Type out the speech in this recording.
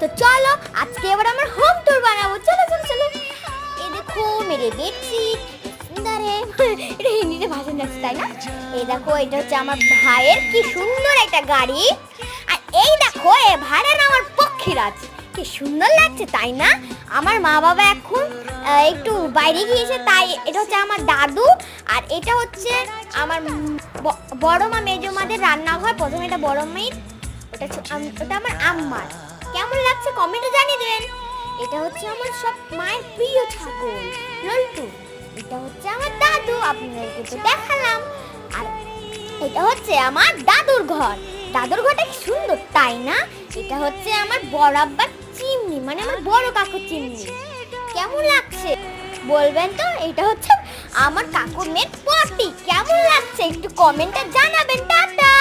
তো চলো আজকে এবার আমার হোম ট্যুর বানাবো। চলো চলো চলো। এই দেখো মেরে বেডশিট সুন্দর এটা হিন্দিতে ভাষণ যাচ্ছে তাই না? এই দেখো এটা হচ্ছে আমার ভাইয়ের কি সুন্দর একটা গাড়ি। আর এই দেখো এ ভাড়া না আমার পক্ষীরাজ, কি সুন্দর লাগছে তাই না? আমার মা বাবা এখন একটু বাইরে গিয়েছে, তাই এটা হচ্ছে আমার দাদু। আর এটা হচ্ছে আমার বড় মা মেজো মাদের রান্নাঘর। প্রথমে এটা বড় মেয়ের, ওটা আমার আম্মার। কেমন লাগছে কমেন্টে জানিয়ে দেবেন। এটা হচ্ছে আমার সব মায়ের প্রিয় ছাগল লল্টু। এটা হচ্ছে আমার দাদু, আপনাদেরকে তো দেখালাম। আর এটা হচ্ছে আমার দাদুর ঘর। দাদুর ঘরটা কি সুন্দর তাই না? এটা হচ্ছে আমার বড় আব্বার চিমনি, মানে আমার বড় কাকুর চিমনি। কেমন লাগছে বলবেন তো? এটা হচ্ছে আমার কাকুর মেয়ের পটি। কেমন লাগছে একটু কমেন্টে জানাবেন। টাটা।